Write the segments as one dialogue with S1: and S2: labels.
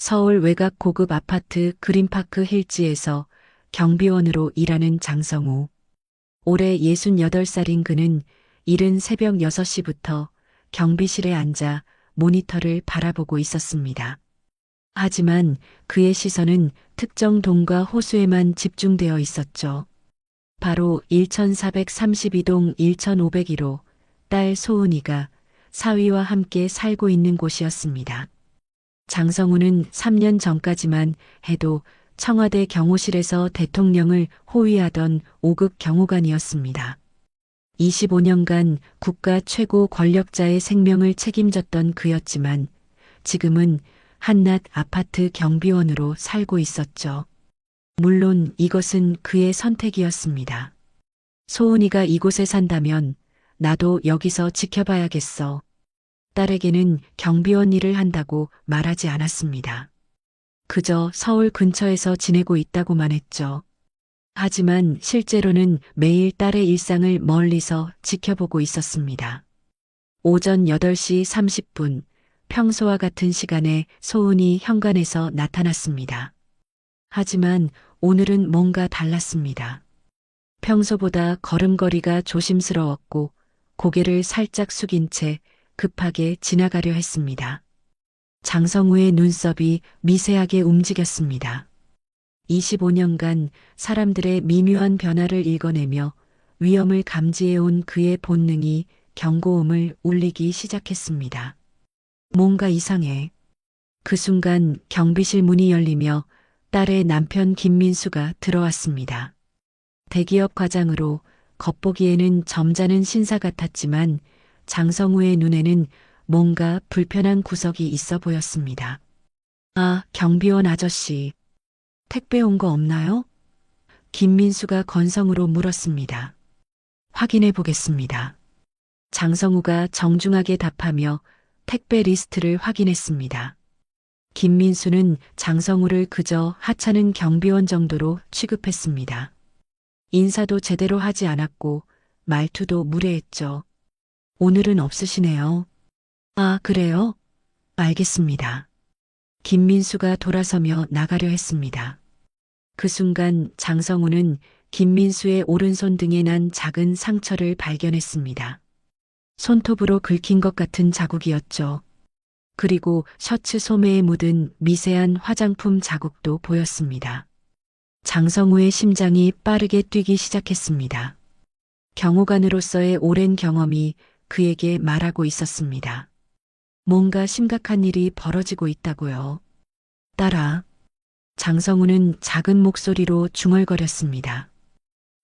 S1: 서울 외곽 고급 아파트 그린파크 힐즈에서 경비원으로 일하는 장성우. 올해 68살인 그는 이른 새벽 6시부터 경비실에 앉아 모니터를 바라보고 있었습니다. 하지만 그의 시선은 특정 동과 호수에만 집중되어 있었죠. 바로 1432동 1501호 딸 소은이가 사위와 함께 살고 있는 곳이었습니다. 장성우는 3년 전까지만 해도 청와대 경호실에서 대통령을 호위하던 5급 경호관이었습니다. 25년간 국가 최고 권력자의 생명을 책임졌던 그였지만 지금은 한낱 아파트 경비원으로 살고 있었죠. 물론 이것은 그의 선택이었습니다. 소은이가 이곳에 산다면 나도 여기서 지켜봐야겠어. 딸에게는 경비원 일을 한다고 말하지 않았습니다. 그저 서울 근처에서 지내고 있다고만 했죠. 하지만 실제로는 매일 딸의 일상을 멀리서 지켜보고 있었습니다. 오전 8시 30분, 평소와 같은 시간에 소은이 현관에서 나타났습니다. 하지만 오늘은 뭔가 달랐습니다. 평소보다 걸음걸이가 조심스러웠고 고개를 살짝 숙인 채 급하게 지나가려 했습니다. 장성우의 눈썹이 미세하게 움직였습니다. 25년간 사람들의 미묘한 변화를 읽어내며 위험을 감지해온 그의 본능이 경고음을 울리기 시작했습니다. 뭔가 이상해. 그 순간 경비실 문이 열리며 딸의 남편 김민수가 들어왔습니다. 대기업 과장으로 겉보기에는 점잖은 신사 같았지만 장성우의 눈에는 뭔가 불편한 구석이 있어 보였습니다. 아, 경비원 아저씨. 택배 온 거 없나요? 김민수가 건성으로 물었습니다. 확인해 보겠습니다. 장성우가 정중하게 답하며 택배 리스트를 확인했습니다. 김민수는 장성우를 그저 하찮은 경비원 정도로 취급했습니다. 인사도 제대로 하지 않았고 말투도 무례했죠. 오늘은 없으시네요. 아, 그래요? 알겠습니다. 김민수가 돌아서며 나가려 했습니다. 그 순간 장성우는 김민수의 오른손 등에 난 작은 상처를 발견했습니다. 손톱으로 긁힌 것 같은 자국이었죠. 그리고 셔츠 소매에 묻은 미세한 화장품 자국도 보였습니다. 장성우의 심장이 빠르게 뛰기 시작했습니다. 경호관으로서의 오랜 경험이 그에게 말하고 있었습니다. 뭔가 심각한 일이 벌어지고 있다고요. 딸아. 장성우는 작은 목소리로 중얼거렸습니다.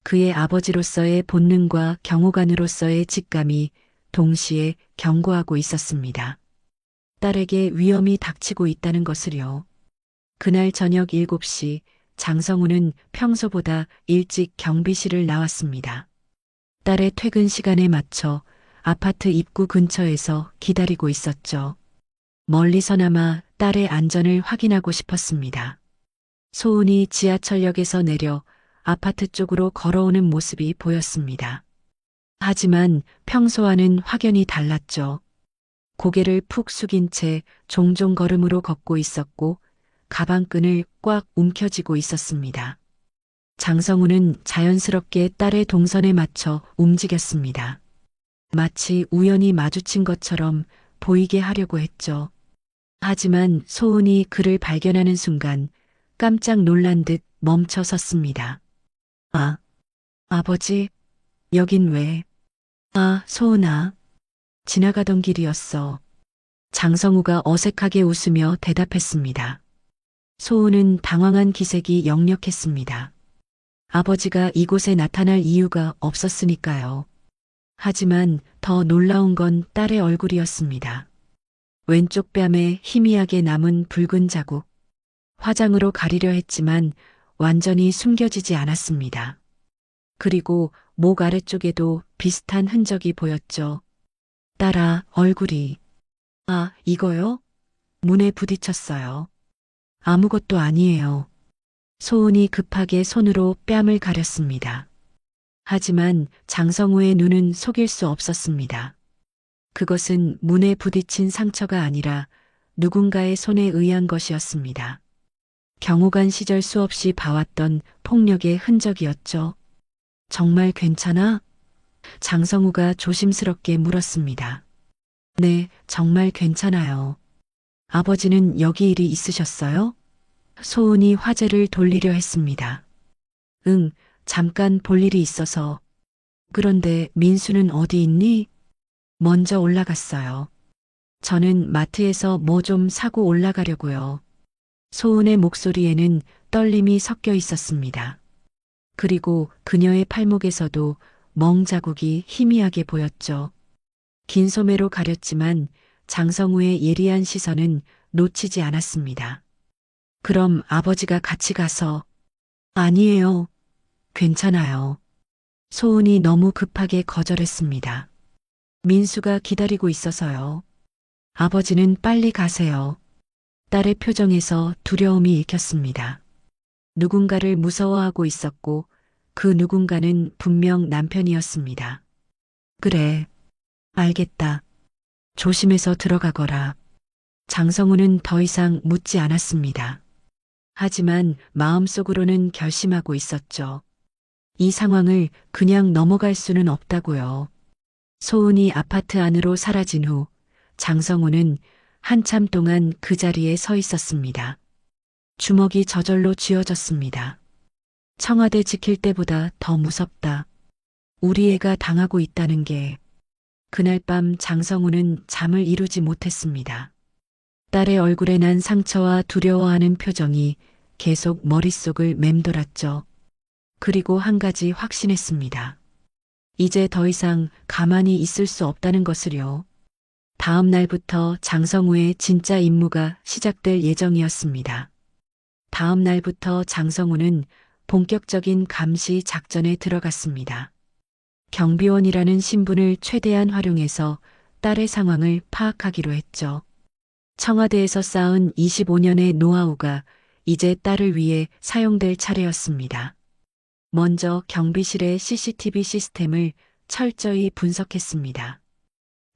S1: 그의 아버지로서의 본능과 경호관으로서의 직감이 동시에 경고하고 있었습니다. 딸에게 위험이 닥치고 있다는 것을요. 그날 저녁 7시 장성우는 평소보다 일찍 경비실을 나왔습니다. 딸의 퇴근 시간에 맞춰 아파트 입구 근처에서 기다리고 있었죠. 멀리서나마 딸의 안전을 확인하고 싶었습니다. 소은이 지하철역에서 내려 아파트 쪽으로 걸어오는 모습이 보였습니다. 하지만 평소와는 확연히 달랐죠. 고개를 푹 숙인 채 종종 걸음으로 걷고 있었고 가방끈을 꽉 움켜쥐고 있었습니다. 장성우는 자연스럽게 딸의 동선에 맞춰 움직였습니다. 마치 우연히 마주친 것처럼 보이게 하려고 했죠. 하지만 소은이 그를 발견하는 순간 깜짝 놀란 듯 멈춰 섰습니다. 아, 아버지, 여긴 왜? 아, 소은아. 지나가던 길이었어. 장성우가 어색하게 웃으며 대답했습니다. 소은은 당황한 기색이 역력했습니다. 아버지가 이곳에 나타날 이유가 없었으니까요. 하지만 더 놀라운 건 딸의 얼굴이었습니다. 왼쪽 뺨에 희미하게 남은 붉은 자국. 화장으로 가리려 했지만 완전히 숨겨지지 않았습니다. 그리고 목 아래쪽에도 비슷한 흔적이 보였죠. 딸아, 얼굴이. 아, 이거요? 문에 부딪혔어요. 아무것도 아니에요. 소은이 급하게 손으로 뺨을 가렸습니다. 하지만 장성우의 눈은 속일 수 없었습니다. 그것은 문에 부딪힌 상처가 아니라 누군가의 손에 의한 것이었습니다. 경호관 시절 수없이 봐왔던 폭력의 흔적이었죠. 정말 괜찮아? 장성우가 조심스럽게 물었습니다. 네, 정말 괜찮아요. 아버지는 여기 일이 있으셨어요? 소은이 화제를 돌리려 했습니다. 응, 잠깐 볼 일이 있어서. 그런데 민수는 어디 있니? 먼저 올라갔어요. 저는 마트에서 뭐 좀 사고 올라가려고요. 소은의 목소리에는 떨림이 섞여 있었습니다. 그리고 그녀의 팔목에서도 멍 자국이 희미하게 보였죠. 긴 소매로 가렸지만 장성우의 예리한 시선은 놓치지 않았습니다. 그럼 아버지가 같이 가서. 아니에요. 괜찮아요. 소은이 너무 급하게 거절했습니다. 민수가 기다리고 있어서요. 아버지는 빨리 가세요. 딸의 표정에서 두려움이 읽혔습니다. 누군가를 무서워하고 있었고 그 누군가는 분명 남편이었습니다. 그래, 알겠다. 조심해서 들어가거라. 장성우는 더 이상 묻지 않았습니다. 하지만 마음속으로는 결심하고 있었죠. 이 상황을 그냥 넘어갈 수는 없다고요. 소은이 아파트 안으로 사라진 후 장성우는 한참 동안 그 자리에 서 있었습니다. 주먹이 저절로 쥐어졌습니다. 청와대 지킬 때보다 더 무섭다. 우리 애가 당하고 있다는 게. 그날 밤 장성우는 잠을 이루지 못했습니다. 딸의 얼굴에 난 상처와 두려워하는 표정이 계속 머릿속을 맴돌았죠. 그리고 한 가지 확신했습니다. 이제 더 이상 가만히 있을 수 없다는 것을요. 다음 날부터 장성우의 진짜 임무가 시작될 예정이었습니다. 다음 날부터 장성우는 본격적인 감시 작전에 들어갔습니다. 경비원이라는 신분을 최대한 활용해서 딸의 상황을 파악하기로 했죠. 청와대에서 쌓은 25년의 노하우가 이제 딸을 위해 사용될 차례였습니다. 먼저 경비실의 CCTV 시스템을 철저히 분석했습니다.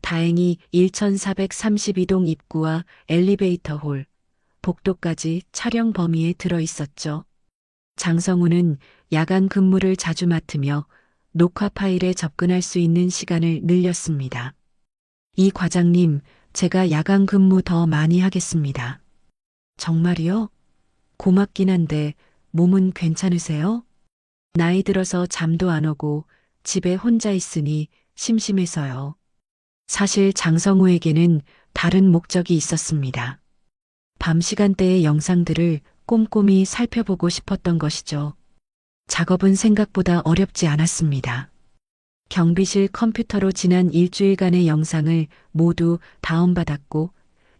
S1: 다행히 1432동 입구와 엘리베이터 홀, 복도까지 촬영 범위에 들어 있었죠. 장성우는 야간 근무를 자주 맡으며 녹화 파일에 접근할 수 있는 시간을 늘렸습니다. 이 과장님, 제가 야간 근무 더 많이 하겠습니다. 정말이요? 고맙긴 한데 몸은 괜찮으세요? 나이 들어서 잠도 안 오고 집에 혼자 있으니 심심해서요. 사실 장성우에게는 다른 목적이 있었습니다. 밤 시간대의 영상들을 꼼꼼히 살펴보고 싶었던 것이죠. 작업은 생각보다 어렵지 않았습니다. 경비실 컴퓨터로 지난 일주일간의 영상을 모두 다운받았고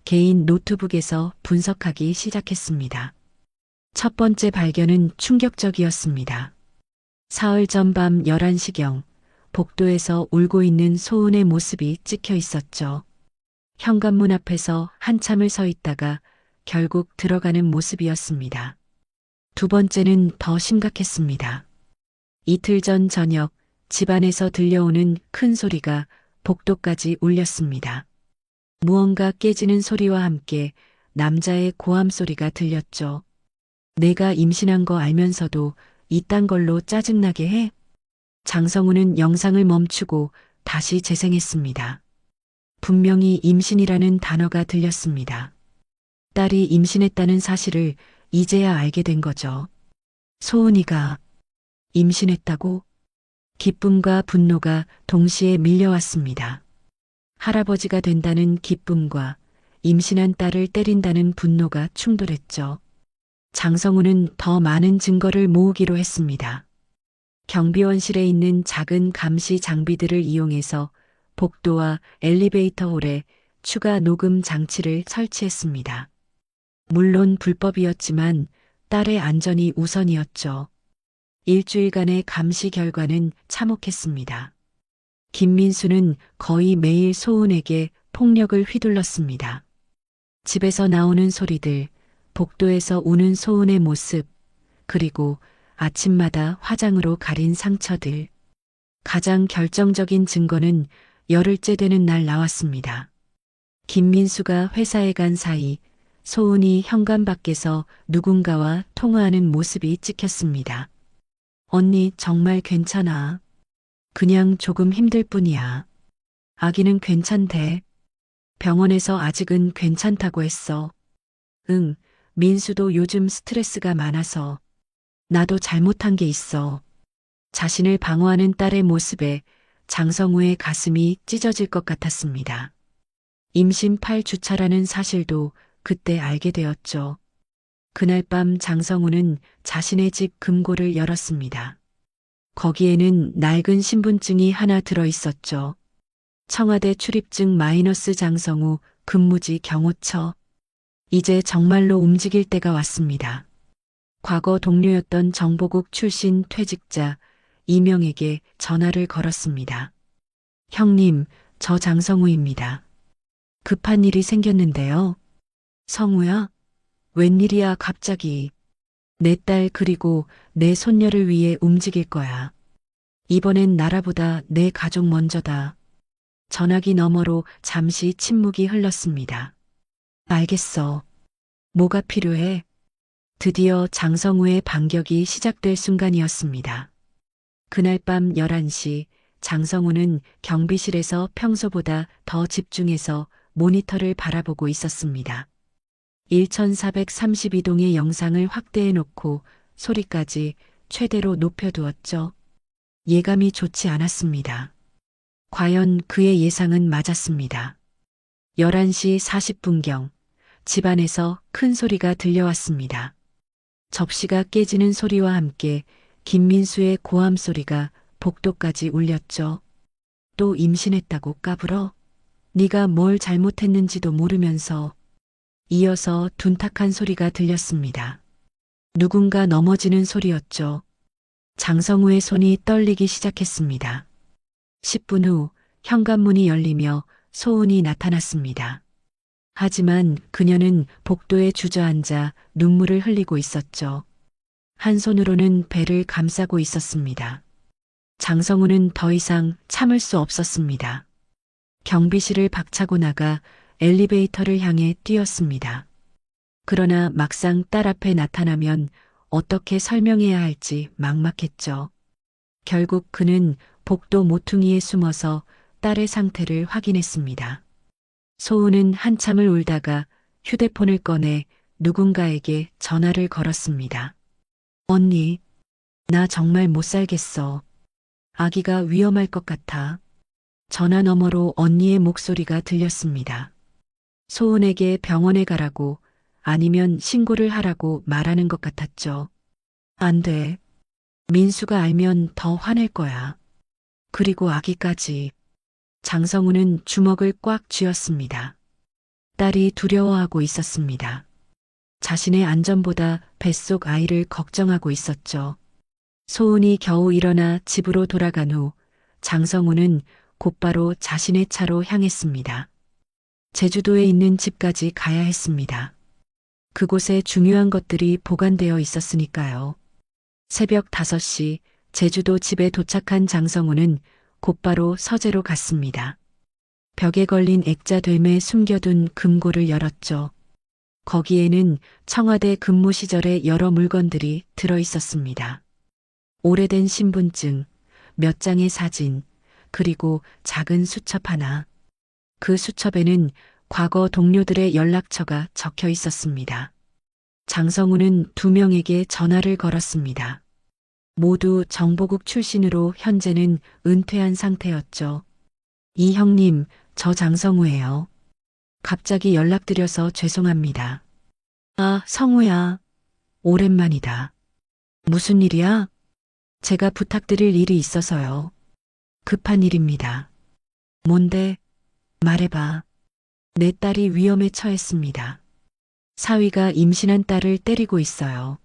S1: 개인 노트북에서 분석하기 시작했습니다. 첫 번째 발견은 충격적이었습니다. 사흘 전 밤 11시경 복도에서 울고 있는 소은의 모습이 찍혀 있었죠. 현관문 앞에서 한참을 서 있다가 결국 들어가는 모습이었습니다. 두 번째는 더 심각했습니다. 이틀 전 저녁 집안에서 들려오는 큰 소리가 복도까지 울렸습니다. 무언가 깨지는 소리와 함께 남자의 고함 소리가 들렸죠. 내가 임신한 거 알면서도 이딴 걸로 짜증나게 해? 장성우는 영상을 멈추고 다시 재생했습니다. 분명히 임신이라는 단어가 들렸습니다. 딸이 임신했다는 사실을 이제야 알게 된 거죠. 소은이가 임신했다고? 기쁨과 분노가 동시에 밀려왔습니다. 할아버지가 된다는 기쁨과 임신한 딸을 때린다는 분노가 충돌했죠. 장성우는 더 많은 증거를 모으기로 했습니다. 경비원실에 있는 작은 감시 장비들을 이용해서 복도와 엘리베이터 홀에 추가 녹음 장치를 설치했습니다. 물론 불법이었지만 딸의 안전이 우선이었죠. 일주일간의 감시 결과는 참혹했습니다. 김민수는 거의 매일 소은에게 폭력을 휘둘렀습니다. 집에서 나오는 소리들, 복도에서 우는 소은의 모습, 그리고 아침마다 화장으로 가린 상처들. 가장 결정적인 증거는 열흘째 되는 날 나왔습니다. 김민수가 회사에 간 사이 소은이 현관 밖에서 누군가와 통화하는 모습이 찍혔습니다. 언니 정말 괜찮아. 그냥 조금 힘들 뿐이야. 아기는 괜찮대. 병원에서 아직은 괜찮다고 했어. 응, 민수도 요즘 스트레스가 많아서. 나도 잘못한 게 있어. 자신을 방어하는 딸의 모습에 장성우의 가슴이 찢어질 것 같았습니다. 임신 8주차라는 사실도 그때 알게 되었죠. 그날 밤 장성우는 자신의 집 금고를 열었습니다. 거기에는 낡은 신분증이 하나 들어 있었죠. 청와대 출입증 마이너스 장성우 근무지 경호처. 이제 정말로 움직일 때가 왔습니다. 과거 동료였던 정보국 출신 퇴직자 이명에게 전화를 걸었습니다. 형님, 저 장성우입니다. 급한 일이 생겼는데요. 성우야? 웬일이야 갑자기. 내 딸 그리고 내 손녀를 위해 움직일 거야. 이번엔 나라보다 내 가족 먼저다. 전화기 너머로 잠시 침묵이 흘렀습니다. 알겠어. 뭐가 필요해? 드디어 장성우의 반격이 시작될 순간이었습니다. 그날 밤 11시 장성우는 경비실에서 평소보다 더 집중해서 모니터를 바라보고 있었습니다. 1432동의 영상을 확대해 놓고 소리까지 최대로 높여두었죠. 예감이 좋지 않았습니다. 과연 그의 예상은 맞았습니다. 11시 40분경 집안에서 큰 소리가 들려왔습니다. 접시가 깨지는 소리와 함께 김민수의 고함 소리가 복도까지 울렸죠. 또 임신했다고 까불어? 네가 뭘 잘못했는지도 모르면서. 이어서 둔탁한 소리가 들렸습니다. 누군가 넘어지는 소리였죠. 장성우의 손이 떨리기 시작했습니다. 10분 후 현관문이 열리며 소은이 나타났습니다. 하지만 그녀는 복도에 주저앉아 눈물을 흘리고 있었죠. 한 손으로는 배를 감싸고 있었습니다. 장성우는 더 이상 참을 수 없었습니다. 경비실을 박차고 나가 엘리베이터를 향해 뛰었습니다. 그러나 막상 딸 앞에 나타나면 어떻게 설명해야 할지 막막했죠. 결국 그는 복도 모퉁이에 숨어서 딸의 상태를 확인했습니다. 소은은 한참을 울다가 휴대폰을 꺼내 누군가에게 전화를 걸었습니다. 언니, 나 정말 못 살겠어. 아기가 위험할 것 같아. 전화 너머로 언니의 목소리가 들렸습니다. 소은에게 병원에 가라고 아니면 신고를 하라고 말하는 것 같았죠. 안 돼. 민수가 알면 더 화낼 거야. 그리고 아기까지. 장성우는 주먹을 꽉 쥐었습니다. 딸이 두려워하고 있었습니다. 자신의 안전보다 뱃속 아이를 걱정하고 있었죠. 소은이 겨우 일어나 집으로 돌아간 후 장성우는 곧바로 자신의 차로 향했습니다. 제주도에 있는 집까지 가야 했습니다. 그곳에 중요한 것들이 보관되어 있었으니까요. 새벽 5시 제주도 집에 도착한 장성우는 곧바로 서재로 갔습니다. 벽에 걸린 액자됨에 숨겨둔 금고를 열었죠. 거기에는 청와대 근무 시절의 여러 물건들이 들어 있었습니다. 오래된 신분증, 몇 장의 사진, 그리고 작은 수첩 하나. 그 수첩에는 과거 동료들의 연락처가 적혀 있었습니다. 장성우는 2명에게 전화를 걸었습니다. 모두 정보국 출신으로 현재는 은퇴한 상태였죠. 이 형님, 저 장성우예요. 갑자기 연락드려서 죄송합니다. 아, 성우야. 오랜만이다. 무슨 일이야? 제가 부탁드릴 일이 있어서요. 급한 일입니다. 뭔데? 말해봐. 내 딸이 위험에 처했습니다. 사위가 임신한 딸을 때리고 있어요.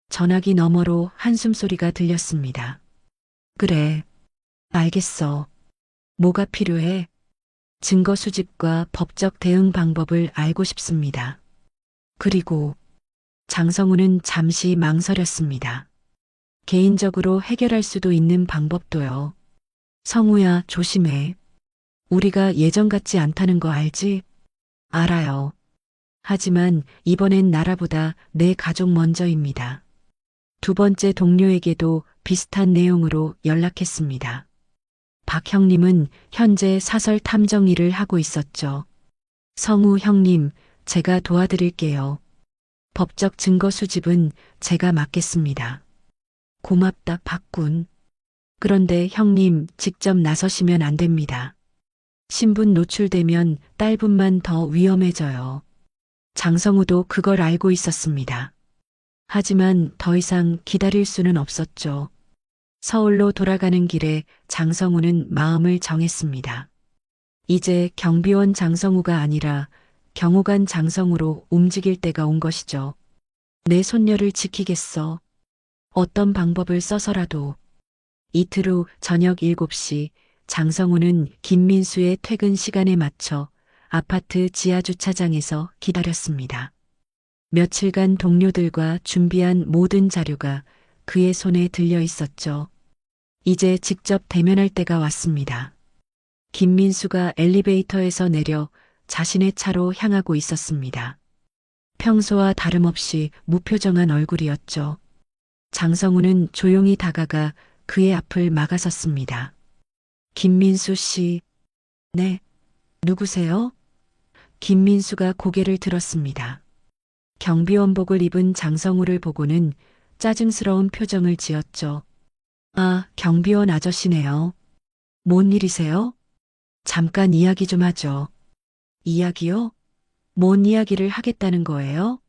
S1: 전화기 너머로 한숨 소리가 들렸습니다. 그래. 알겠어. 뭐가 필요해? 증거 수집과 법적 대응 방법을 알고 싶습니다. 그리고 장성우는 잠시 망설였습니다. 개인적으로 해결할 수도 있는 방법도요. 성우야, 조심해. 우리가 예전 같지 않다는 거 알지? 알아요. 하지만 이번엔 나라보다 내 가족 먼저입니다. 두 번째 동료에게도 비슷한 내용으로 연락했습니다. 박 형님은 현재 사설 탐정 일을 하고 있었죠. 성우 형님, 제가 도와드릴게요. 법적 증거 수집은 제가 맡겠습니다. 고맙다, 박군. 그런데 형님 직접 나서시면 안 됩니다. 신분 노출되면 딸분만 더 위험해져요. 장성우도 그걸 알고 있었습니다. 하지만 더 이상 기다릴 수는 없었죠. 서울로 돌아가는 길에 장성우는 마음을 정했습니다. 이제 경비원 장성우가 아니라 경호관 장성우로 움직일 때가 온 것이죠. 내 손녀를 지키겠어. 어떤 방법을 써서라도. 이틀 후 저녁 7시 장성우는 김민수의 퇴근 시간에 맞춰 아파트 지하 주차장에서 기다렸습니다. 며칠간 동료들과 준비한 모든 자료가 그의 손에 들려 있었죠. 이제 직접 대면할 때가 왔습니다. 김민수가 엘리베이터에서 내려 자신의 차로 향하고 있었습니다. 평소와 다름없이 무표정한 얼굴이었죠. 장성우는 조용히 다가가 그의 앞을 막아섰습니다. 김민수 씨. 네. 누구세요? 김민수가 고개를 들었습니다. 경비원복을 입은 장성우를 보고는 짜증스러운 표정을 지었죠. 아, 경비원 아저씨네요. 뭔 일이세요? 잠깐 이야기 좀 하죠. 이야기요? 뭔 이야기를 하겠다는 거예요?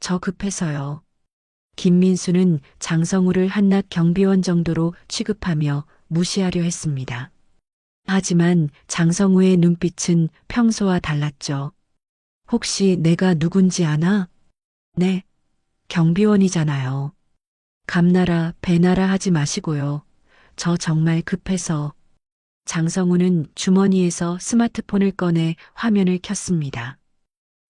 S1: 저 급해서요. 김민수는 장성우를 한낱 경비원 정도로 취급하며 무시하려 했습니다. 하지만 장성우의 눈빛은 평소와 달랐죠. 혹시 내가 누군지 아나? 네, 경비원이잖아요. 감나라 배나라 하지 마시고요. 저 정말 급해서. 장성우는 주머니에서 스마트폰을 꺼내 화면을 켰습니다.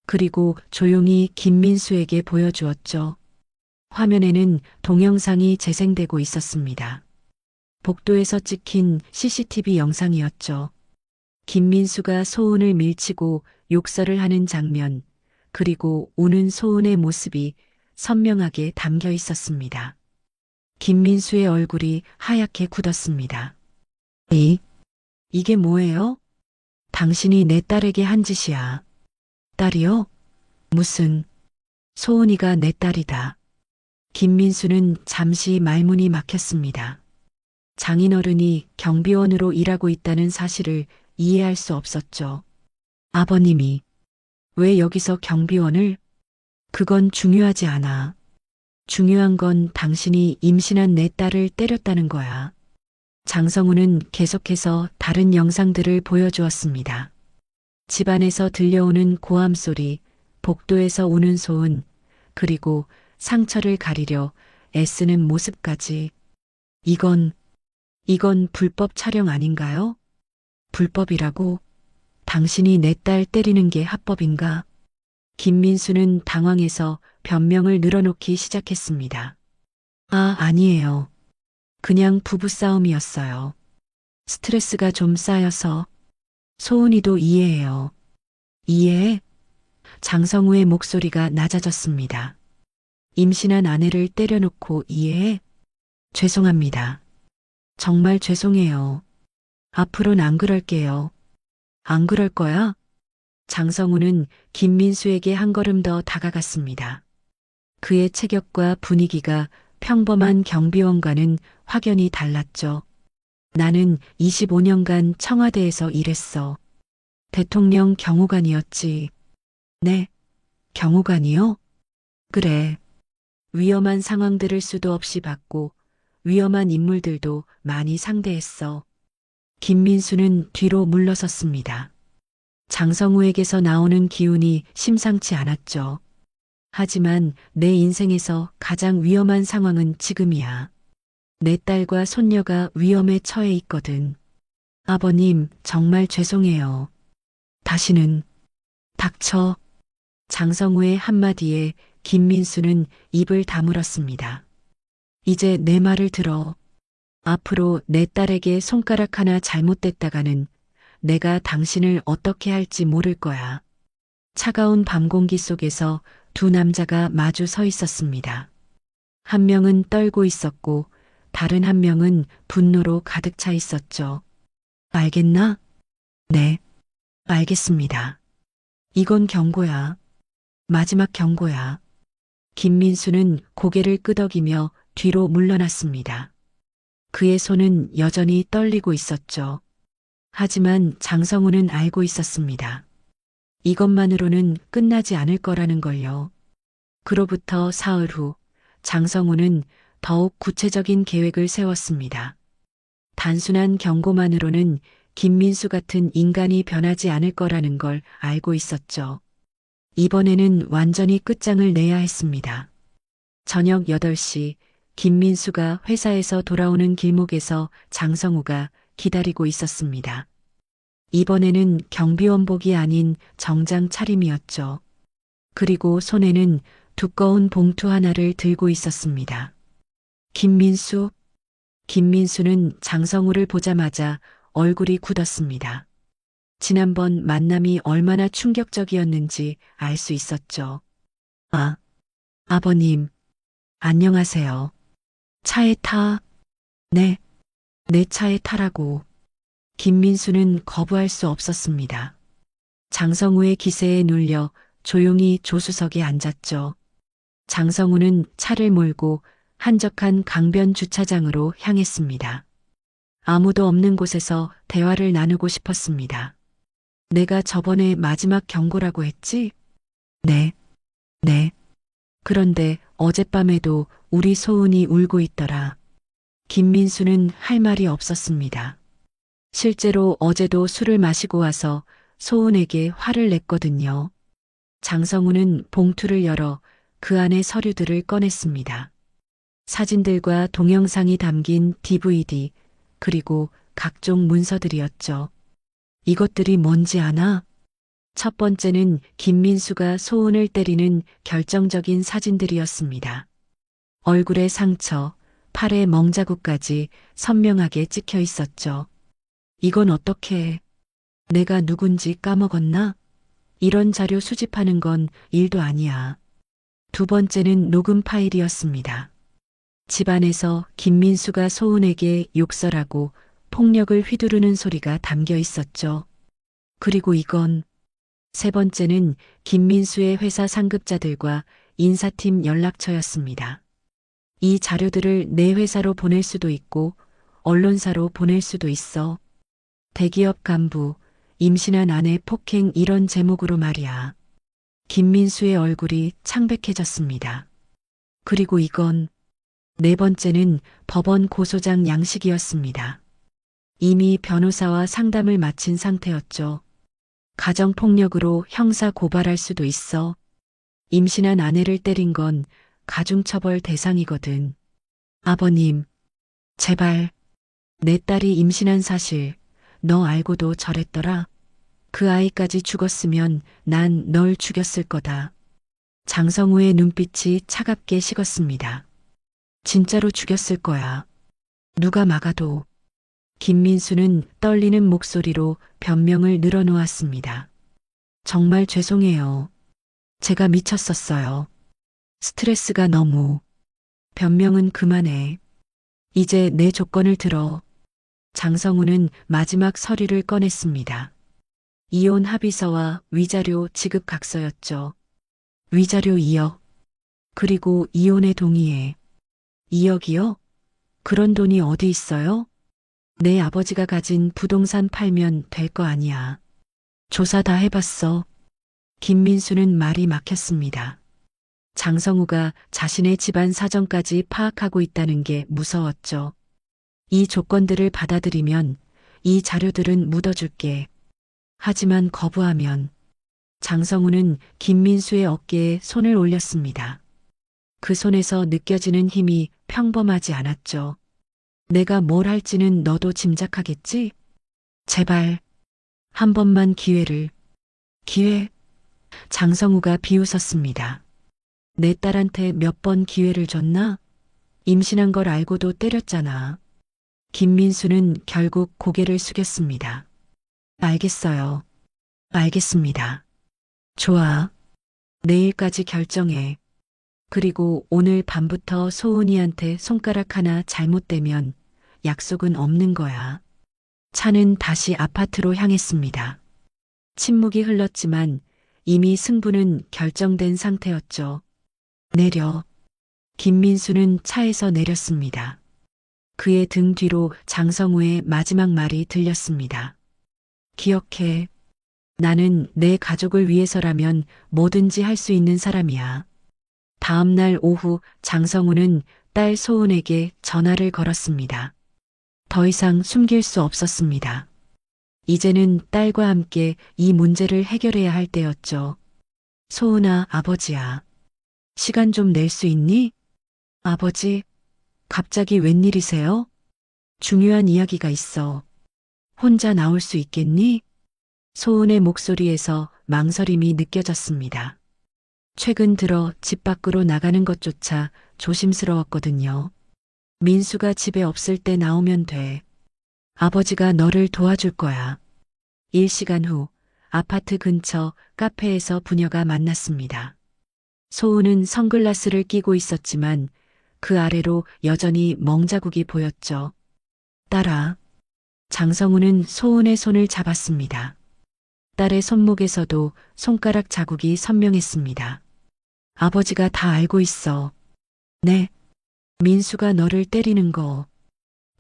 S1: 그리고 조용히 김민수에게 보여주었죠. 화면에는 동영상이 재생되고 있었습니다. 복도에서 찍힌 CCTV 영상이었죠. 김민수가 소은을 밀치고 욕설을 하는 장면, 그리고 우는 소은의 모습이 선명하게 담겨 있었습니다. 김민수의 얼굴이 하얗게 굳었습니다. 이게 뭐예요? 당신이 내 딸에게 한 짓이야. 딸이요? 무슨, 소은이가 내 딸이다. 김민수는 잠시 말문이 막혔습니다. 장인어른이 경비원으로 일하고 있다는 사실을 이해할 수 없었죠. 아버님이 왜 여기서 경비원을? 그건 중요하지 않아. 중요한 건 당신이 임신한 내 딸을 때렸다는 거야. 장성우는 계속해서 다른 영상들을 보여주었습니다. 집안에서 들려오는 고함 소리, 복도에서 우는 소은, 그리고 상처를 가리려 애쓰는 모습까지. 이건 불법 촬영 아닌가요? 불법이라고? 당신이 내 딸 때리는 게 합법인가? 김민수는 당황해서 변명을 늘어놓기 시작했습니다. 아, 아니에요. 그냥 부부싸움이었어요. 스트레스가 좀 쌓여서. 소은이도 이해해요. 이해해? 장성우의 목소리가 낮아졌습니다. 임신한 아내를 때려놓고 이해해? 죄송합니다. 정말 죄송해요. 앞으로는 안 그럴게요. 안 그럴 거야? 장성우는 김민수에게 한 걸음 더 다가갔습니다. 그의 체격과 분위기가 평범한 경비원과는 확연히 달랐죠. 나는 25년간 청와대에서 일했어. 대통령 경호관이었지. 네, 경호관이요? 그래. 위험한 상황들을 수도 없이 받고 위험한 인물들도 많이 상대했어. 김민수는 뒤로 물러섰습니다. 장성우에게서 나오는 기운이 심상치 않았죠. 하지만 내 인생에서 가장 위험한 상황은 지금이야. 내 딸과 손녀가 위험에 처해 있거든. 아버님, 정말 죄송해요. 다시는. 닥쳐. 장성우의 한마디에 김민수는 입을 다물었습니다. 이제 내 말을 들어. 앞으로 내 딸에게 손가락 하나 잘못됐다가는 내가 당신을 어떻게 할지 모를 거야. 차가운 밤 공기 속에서 두 남자가 마주 서 있었습니다. 한 명은 떨고 있었고 다른 한 명은 분노로 가득 차 있었죠. 알겠나? 네, 알겠습니다. 이건 경고야. 마지막 경고야. 김민수는 고개를 끄덕이며 뒤로 물러났습니다. 그의 손은 여전히 떨리고 있었죠. 하지만 장성우는 알고 있었습니다. 이것만으로는 끝나지 않을 거라는 걸요. 그로부터 사흘 후 장성우는 더욱 구체적인 계획을 세웠습니다. 단순한 경고만으로는 김민수 같은 인간이 변하지 않을 거라는 걸 알고 있었죠. 이번에는 완전히 끝장을 내야 했습니다. 저녁 8시 김민수가 회사에서 돌아오는 길목에서 장성우가 기다리고 있었습니다. 이번에는 경비원복이 아닌 정장 차림이었죠. 그리고 손에는 두꺼운 봉투 하나를 들고 있었습니다. 김민수? 김민수는 장성우를 보자마자 얼굴이 굳었습니다. 지난번 만남이 얼마나 충격적이었는지 알 수 있었죠. 아, 아버님, 안녕하세요. 차에 타? 네, 내 차에 타라고. 김민수는 거부할 수 없었습니다. 장성우의 기세에 눌려 조용히 조수석에 앉았죠. 장성우는 차를 몰고 한적한 강변 주차장으로 향했습니다. 아무도 없는 곳에서 대화를 나누고 싶었습니다. 내가 저번에 마지막 경고라고 했지? 네, 네. 그런데 어젯밤에도 우리 소은이 울고 있더라. 김민수는 할 말이 없었습니다. 실제로 어제도 술을 마시고 와서 소은에게 화를 냈거든요. 장성우는 봉투를 열어 그 안에 서류들을 꺼냈습니다. 사진들과 동영상이 담긴 DVD, 그리고 각종 문서들이었죠. 이것들이 뭔지 아나? 첫 번째는 김민수가 소은을 때리는 결정적인 사진들이었습니다. 얼굴에 상처, 팔에 멍자국까지 선명하게 찍혀 있었죠. 이건 어떻게 해? 내가 누군지 까먹었나? 이런 자료 수집하는 건 일도 아니야. 두 번째는 녹음 파일이었습니다. 집안에서 김민수가 소은에게 욕설하고 폭력을 휘두르는 소리가 담겨 있었죠. 그리고 이건 세 번째는 김민수의 회사 상급자들과 인사팀 연락처였습니다. 이 자료들을 내 회사로 보낼 수도 있고 언론사로 보낼 수도 있어. 대기업 간부, 임신한 아내 폭행 이런 제목으로 말이야. 김민수의 얼굴이 창백해졌습니다. 그리고 이건 네 번째는 법원 고소장 양식이었습니다. 이미 변호사와 상담을 마친 상태였죠. 가정폭력으로 형사 고발할 수도 있어. 임신한 아내를 때린 건 가중처벌 대상이거든. 아버님, 제발, 내 딸이 임신한 사실, 너 알고도 저랬더라. 그 아이까지 죽었으면 난 널 죽였을 거다. 장성우의 눈빛이 차갑게 식었습니다. 진짜로 죽였을 거야. 누가 막아도. 김민수는 떨리는 목소리로 변명을 늘어놓았습니다. 정말 죄송해요. 제가 미쳤었어요. 스트레스가 너무. 변명은 그만해. 이제 내 조건을 들어. 장성우는 마지막 서류를 꺼냈습니다. 이혼 합의서와 위자료 지급 각서였죠. 위자료 2억. 그리고 이혼에 동의해. 2억이요? 그런 돈이 어디 있어요? 내 아버지가 가진 부동산 팔면 될 거 아니야. 조사 다 해봤어. 김민수는 말이 막혔습니다. 장성우가 자신의 집안 사정까지 파악하고 있다는 게 무서웠죠. 이 조건들을 받아들이면 이 자료들은 묻어줄게. 하지만 거부하면 장성우는 김민수의 어깨에 손을 올렸습니다. 그 손에서 느껴지는 힘이 평범하지 않았죠. 내가 뭘 할지는 너도 짐작하겠지? 제발, 한 번만 기회를. 기회? 장성우가 비웃었습니다. 내 딸한테 몇 번 기회를 줬나? 임신한 걸 알고도 때렸잖아. 김민수는 결국 고개를 숙였습니다. 알겠어요. 알겠습니다. 좋아. 내일까지 결정해. 그리고 오늘 밤부터 소은이한테 손가락 하나 잘못되면 약속은 없는 거야. 차는 다시 아파트로 향했습니다. 침묵이 흘렀지만 이미 승부는 결정된 상태였죠. 내려. 김민수는 차에서 내렸습니다. 그의 등 뒤로 장성우의 마지막 말이 들렸습니다. 기억해. 나는 내 가족을 위해서라면 뭐든지 할 수 있는 사람이야. 다음 날 오후 장성우는 딸 소은에게 전화를 걸었습니다. 더 이상 숨길 수 없었습니다. 이제는 딸과 함께 이 문제를 해결해야 할 때였죠. 소은아, 아버지야. 시간 좀 낼 수 있니? 아버지, 갑자기 웬일이세요? 중요한 이야기가 있어. 혼자 나올 수 있겠니? 소은의 목소리에서 망설임이 느껴졌습니다. 최근 들어 집 밖으로 나가는 것조차 조심스러웠거든요. 민수가 집에 없을 때 나오면 돼. 아버지가 너를 도와줄 거야. 1시간 후 아파트 근처 카페에서 부녀가 만났습니다. 소은은 선글라스를 끼고 있었지만 그 아래로 여전히 멍자국이 보였죠. 딸아. 장성우는 소은의 손을 잡았습니다. 딸의 손목에서도 손가락 자국이 선명했습니다. 아버지가 다 알고 있어. 네. 민수가 너를 때리는 거.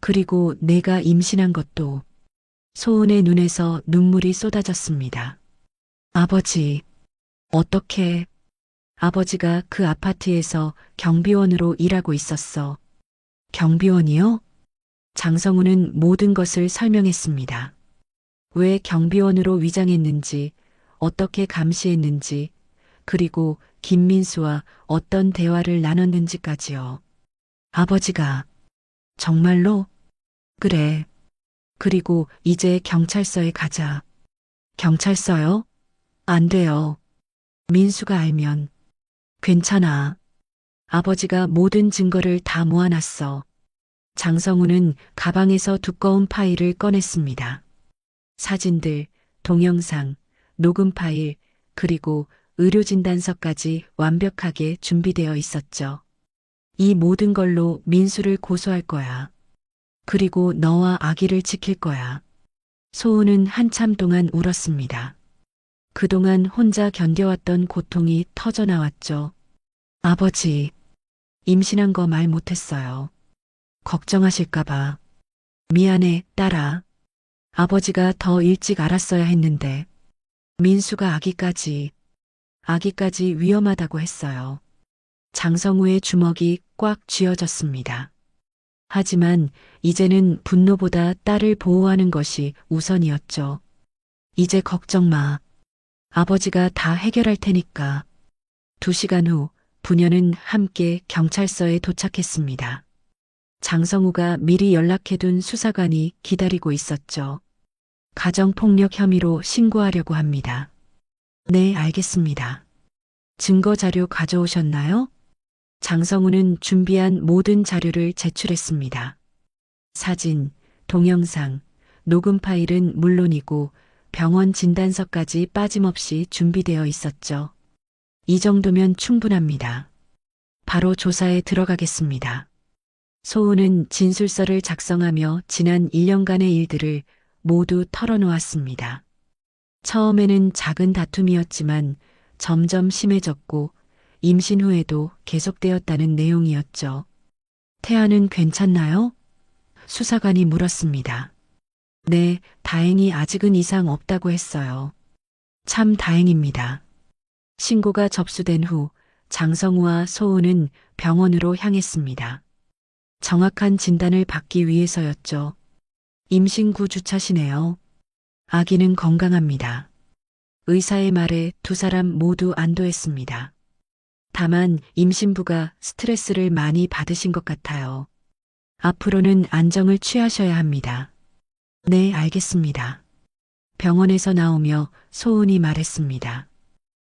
S1: 그리고 내가 임신한 것도. 소은의 눈에서 눈물이 쏟아졌습니다. 아버지. 어떻게. 아버지가 그 아파트에서 경비원으로 일하고 있었어. 경비원이요? 장성우는 모든 것을 설명했습니다. 왜 경비원으로 위장했는지, 어떻게 감시했는지, 그리고 김민수와 어떤 대화를 나눴는지까지요. 아버지가 정말로? 그래. 그리고 이제 경찰서에 가자. 경찰서요? 안 돼요. 민수가 알면. 괜찮아. 아버지가 모든 증거를 다 모아놨어. 장성우는 가방에서 두꺼운 파일을 꺼냈습니다. 사진들, 동영상, 녹음 파일, 그리고 의료진단서까지 완벽하게 준비되어 있었죠. 이 모든 걸로 민수를 고소할 거야. 그리고 너와 아기를 지킬 거야. 소은은 한참 동안 울었습니다. 그동안 혼자 견뎌왔던 고통이 터져나왔죠. 아버지, 임신한 거 말 못했어요. 걱정하실까봐. 미안해, 딸아. 아버지가 더 일찍 알았어야 했는데. 민수가 아기까지 위험하다고 했어요. 장성우의 주먹이 꽉 쥐어졌습니다. 하지만 이제는 분노보다 딸을 보호하는 것이 우선이었죠. 이제 걱정 마. 아버지가 다 해결할 테니까. 2시간 후 부녀는 함께 경찰서에 도착했습니다. 장성우가 미리 연락해둔 수사관이 기다리고 있었죠. 가정폭력 혐의로 신고하려고 합니다. 네, 알겠습니다. 증거 자료 가져오셨나요? 장성우는 준비한 모든 자료를 제출했습니다. 사진, 동영상, 녹음 파일은 물론이고 병원 진단서까지 빠짐없이 준비되어 있었죠. 이 정도면 충분합니다. 바로 조사에 들어가겠습니다. 소은은 진술서를 작성하며 지난 1년간의 일들을 모두 털어놓았습니다. 처음에는 작은 다툼이었지만 점점 심해졌고 임신 후에도 계속되었다는 내용이었죠. 태아는 괜찮나요? 수사관이 물었습니다. 네, 다행히 아직은 이상 없다고 했어요. 참 다행입니다. 신고가 접수된 후 장성우와 소은은 병원으로 향했습니다. 정확한 진단을 받기 위해서였죠. 임신 9주차시네요. 아기는 건강합니다. 의사의 말에 두 사람 모두 안도했습니다. 다만 임신부가 스트레스를 많이 받으신 것 같아요. 앞으로는 안정을 취하셔야 합니다. 네, 알겠습니다. 병원에서 나오며 소은이 말했습니다.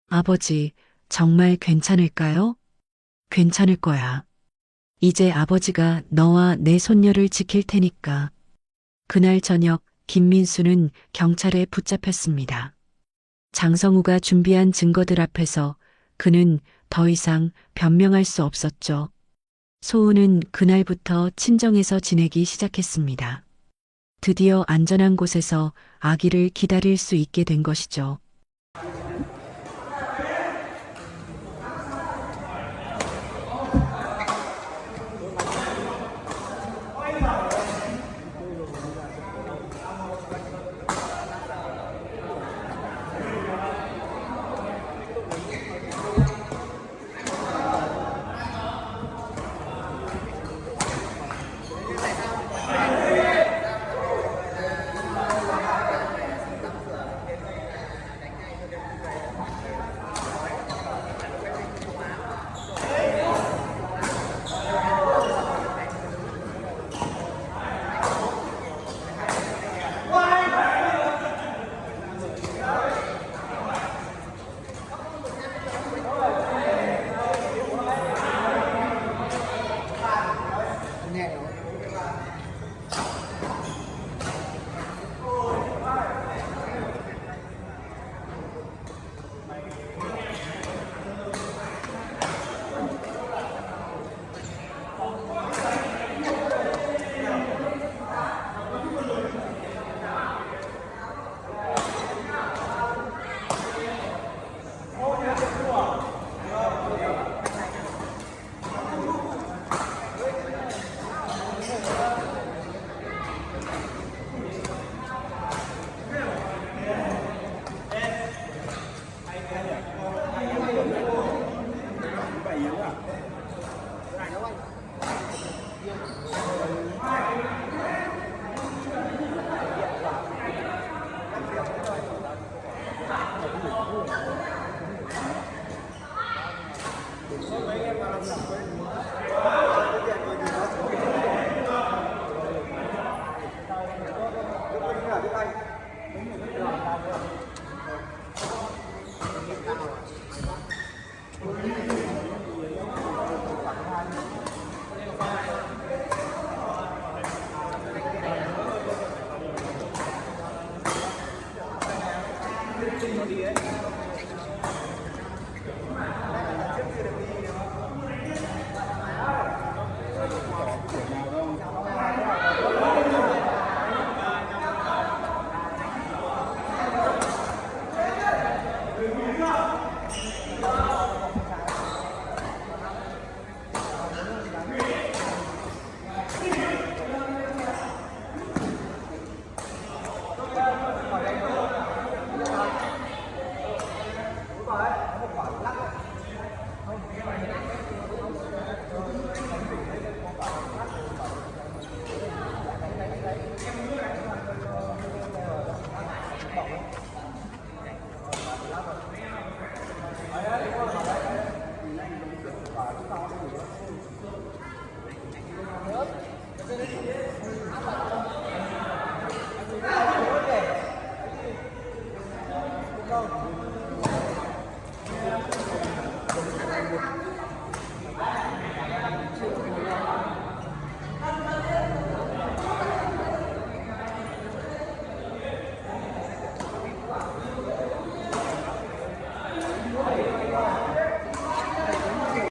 S1: 아버지, 정말 괜찮을까요? 괜찮을 거야. 이제 아버지가 너와 내 손녀를 지킬 테니까. 그날 저녁 김민수는 경찰에 붙잡혔습니다. 장성우가 준비한 증거들 앞에서 그는 더 이상 변명할 수 없었죠. 소우는 그날부터 친정에서 지내기 시작했습니다. 드디어 안전한 곳에서 아기를 기다릴 수 있게 된 것이죠.